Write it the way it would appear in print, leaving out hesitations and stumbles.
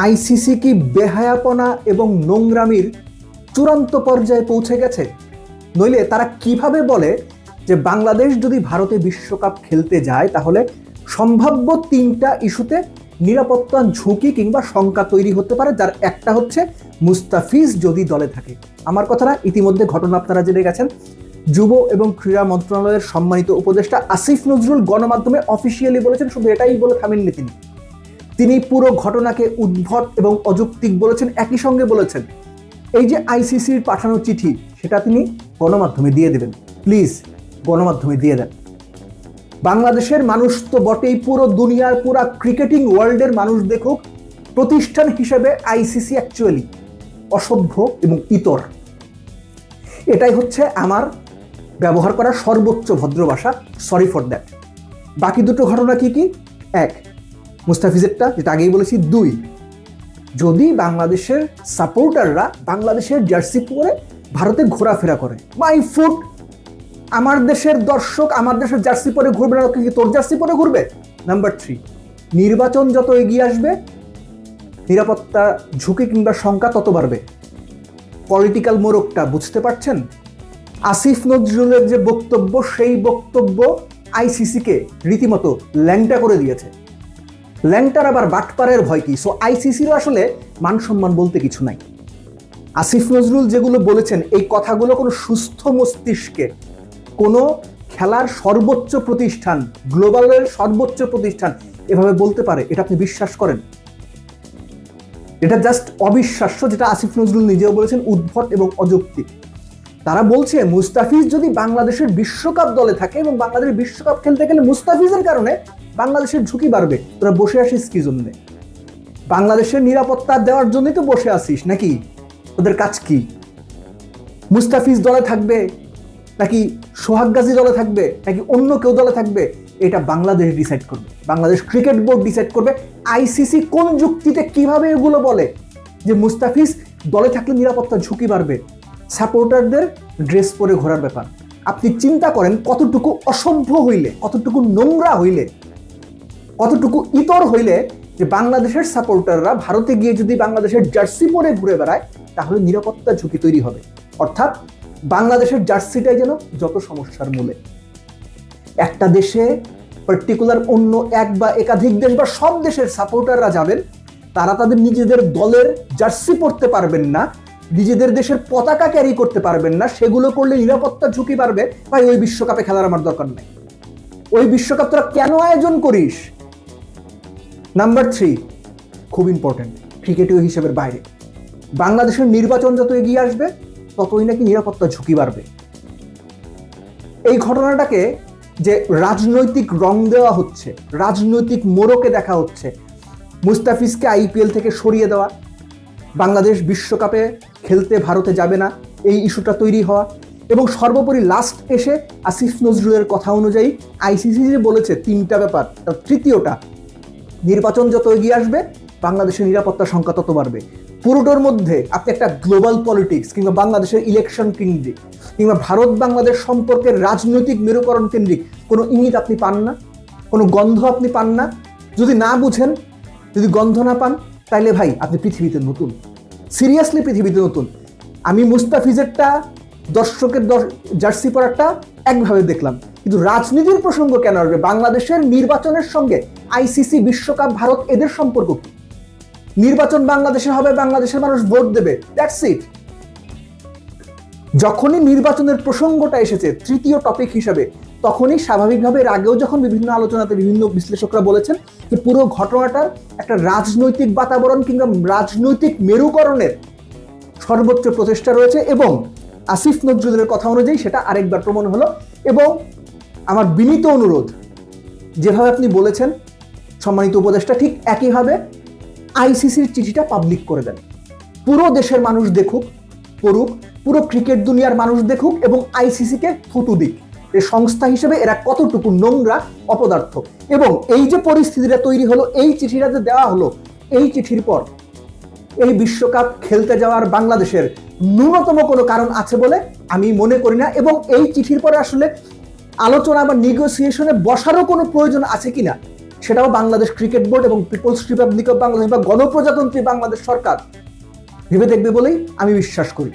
ICC কি বেহায়াপনা এবং নোংরামির চূড়ান্ত পর্যায়ে পৌঁছে গেছে? নইলে তারা কিভাবে বলে যে বাংলাদেশ যদি ভারতে বিশ্বকাপ খেলতে যায় তাহলে সম্ভাব্য 3টা ইস্যুতে নিরাপত্তা ঝুঁকি কিংবা শঙ্কা তৈরি হতে পারে, যার একটা হচ্ছে মুস্তাফিজ যদি দলে থাকে। আমার কথাটা ইতিমধ্যে ঘটনা আপনারা জেনে গেছেন। যুব এবং ক্রীড়া মন্ত্রণালয়ের সম্মানিত উপদেষ্টা আসিফ নজরুল গণমাধ্যমে অফিসিয়ালি বলেছেন, শুধু এটাই বলে থামেননি তিনি পুরো ঘটনাকে উদ্ভট এবং অযৌক্তিক বলেছেন। একই সঙ্গে বলেছেন এই যে আইসিসির পাঠানো চিঠি সেটা তিনি গণমাধ্যমে দিয়ে দেবেন, প্লিজ গণমাধ্যমে দিয়ে দেন। বাংলাদেশের মানুষ তো বটেই, পুরো দুনিয়ার পুরো ক্রিকেটিং ওয়ার্ল্ডের মানুষ দেখুক প্রতিষ্ঠান হিসেবে আইসিসি অ্যাকচুয়ালি অসভ্য এবং ইতর। এটাই হচ্ছে আমার ব্যবহার করা সর্বোচ্চ ভদ্র ভাষা, সরি ফর দ্যাট। বাকি দুটো ঘটনা কি কি? এক, মুস্তাফিজেরটা যেটা আগেই বলেছি। 2, যদি বাংলাদেশের সাপোর্টাররা বাংলাদেশের জার্সি পরে ভারতে ঘোরাফেরা করে, মাই ফুট, আমার দেশের দর্শক আমার দেশের জার্সি পরে ঘুরবে না, কি তোর জার্সি পরে ঘুরবে? নাম্বার 3, নির্বাচন যত এগিয়ে আসবে নিরাপত্তা ঝুঁকি কিংবা শঙ্কা তত বাড়বে। পলিটিক্যাল মোড়কটা বুঝতে পারছেন? আসিফ নজরুলের যে বক্তব্য, সেই বক্তব্য আইসিসিকে রীতিমতো ল্যাংটা করে দিয়েছে। ল্যাংটার আবার বাটপারের ভয় কি? সো আইসিসির আসলে মান সম্মান বলতে কিছু নাই। আসিফ নজরুল যেগুলো বলেছেন এই কথাগুলো কোনো সুস্থ মস্তিষ্কে, কোনো খেলার সর্বোচ্চ প্রতিষ্ঠান, গ্লোবালের সর্বোচ্চ প্রতিষ্ঠান এভাবে বলতে পারে? এটা আপনি বিশ্বাস করেন? এটা জাস্ট অবিশ্বাস্য, যেটা আসিফ নজরুল নিজেও বলেছেন, উদ্ভট এবং অযৌক্তিক। তারা বলছে মুস্তাফিজ যদি বাংলাদেশের বিশ্বকাপ দলে থাকে এবং বাংলাদেশের বিশ্বকাপ খেলতে গেলে মুস্তাফিজের কারণে বাংলাদেশের ঝুঁকি বাড়বে। তোরা বসে আসিস কি জন্য? বাংলাদেশের নিরাপত্তা দেওয়ার জন্যই তো বসে আসিস নাকি? তোদের কাজ কি? মুস্তাফিজ দলে থাকবে নাকি সোহাগ গাজী দলে থাকবে নাকি অন্য কেউ দলে থাকবে, এটা বাংলাদেশ ডিসাইড করবে, বাংলাদেশ ক্রিকেট বোর্ড ডিসাইড করবে। আইসিসি কোন যুক্তিতে কিভাবে এগুলো বলে যে মুস্তাফিজ দলে থাকলে নিরাপত্তা ঝুঁকি বাড়বে? সাপোর্টারদের ড্রেস পরে ঘোরার ব্যাপার। আপনি চিন্তা করেন কতটুকু অসভ্য হইলে, কতটুকু নোংরা হইলে, কতটুকু ইতর হইলে যে বাংলাদেশের সাপোর্টাররা ভারতে গিয়ে যদি বাংলাদেশের জার্সি পরে ঘুরে বেড়ায় তাহলে নিরাপত্তা ঝুঁকি তৈরি হবে। অর্থাৎ বাংলাদেশের জার্সিটাই যেন যত সমস্যার মূলে। একটা দেশে পার্টিকুলার অন্য এক বা একাধিক দেশ বা সব দেশের সাপোর্টাররা যাবেন, তারা তাদের নিজেদের দলের জার্সি পরতে পারবেন না, নিজেদের দেশের পতাকা ক্যারি করতে পারবেন না। সেগুলো করলে নিরাপত্তা ঝুঁকি বাড়বে। ভাই, ওই বিশ্বকাপে খেলার আমার দরকার নাই। ওই বিশ্বকাপ তোরা কেন আয়োজন করিস? নাম্বার 3, খুব ইম্পর্টেন্ট, ক্রিকেটীয় হিসেবের বাইরে, বাংলাদেশের নির্বাচন যত এগিয়ে আসবে ততই নাকি নিরাপত্তা ঝুঁকি বাড়বে। এই ঘটনাটাকে যে রাজনৈতিক রং দেওয়া হচ্ছে, রাজনৈতিক মোড়কে দেখা হচ্ছে, মুস্তাফিজকে আইপিএল থেকে সরিয়ে দেওয়া, বাংলাদেশ বিশ্বকাপে খেলতে ভারতে যাবে না, এই ইস্যুটা তৈরি হওয়া, এবং সর্বোপরি লাস্ট এসে আসিফ নজরুলের কথা অনুযায়ী আইসিসি যে বলেছে 3টা ব্যাপার, তার তৃতীয়টা, নির্বাচন যত এগিয়ে আসবে বাংলাদেশের নিরাপত্তা সংখ্যা তত বাড়বে। পুরোটার মধ্যে আপনি একটা গ্লোবাল পলিটিক্স কিংবা বাংলাদেশের ইলেকশন কেন্দ্রিক কিংবা ভারত বাংলাদেশ সম্পর্কের রাজনৈতিক মেরুকরণ কেন্দ্রিক কোনো ইঙ্গিত আপনি পান না, কোনো গন্ধ আপনি পান না। যদি না বুঝেন, যদি গন্ধ না পান, তাইলে ভাই আপনি পৃথিবীতে নতুন, সিরিয়াসলি পৃথিবীতে নতুন। আমি মুস্তাফিজেরটা, দর্শকের জার্সি পরাটা একভাবে দেখলাম, কিন্তু রাজনীতির প্রসঙ্গ কেন আসবে? বাংলাদেশের নির্বাচনের সঙ্গে আইসিসি, বিশ্বকাপ, ভারত এদের সম্পর্ক কি? নির্বাচন বাংলাদেশে হবে, বাংলাদেশের মানুষ ভোট দেবে, দ্যাটস ইট। যখনই নির্বাচনের প্রসঙ্গটা এসেছে তৃতীয় টপিক হিসেবে, তখনই স্বাভাবিকভাবে এর আগেও যখন বিভিন্ন আলোচনাতে বিভিন্ন বিশ্লেষকরা বলেছেন যে পুরো ঘটনাটার একটা রাজনৈতিক বাতাবরণ কিংবা রাজনৈতিক মেরুকরণের সর্বোচ্চ প্রচেষ্টা রয়েছে, এবং আসিফ নজরুলের কথা অনুযায়ী সেটা আরেকবার প্রমাণ হলো। এবং আমার বিনীত অনুরোধ, যেভাবে আপনি বলেছেন সম্মানিত উপদেষ্টা, ঠিক একইভাবে আইসিসির চিঠিটা পাবলিক করে দেন। পুরো দেশের মানুষ দেখুক, পড়ুক, পুরো ক্রিকেট দুনিয়ার মানুষ দেখুক, এবং আইসিসিকে থুতু দিক এই সংস্থা হিসেবে এরা কতটুকু নোংরা, অপদার্থ। এবং এই যে পরিস্থিতিটা তৈরি হলো, এই চিঠিটা যে দেওয়া হলো, এই চিঠির পর এই বিশ্বকাপ খেলতে যাওয়ার বাংলাদেশের ন্যূনতম কোনো কারণ আছে বলে আমি মনে করি না। এবং এই চিঠির পরে আসলে আলোচনা বা নেগোসিয়েশনে বসারও কোনো প্রয়োজন আছে কিনা সেটাও বাংলাদেশ ক্রিকেট বোর্ড এবং পিপলস রিপাবলিক অফ বাংলাদেশ বা গণপ্রজাতন্ত্রী বাংলাদেশ সরকার ভেবে দেখবে বলেই আমি বিশ্বাস করি।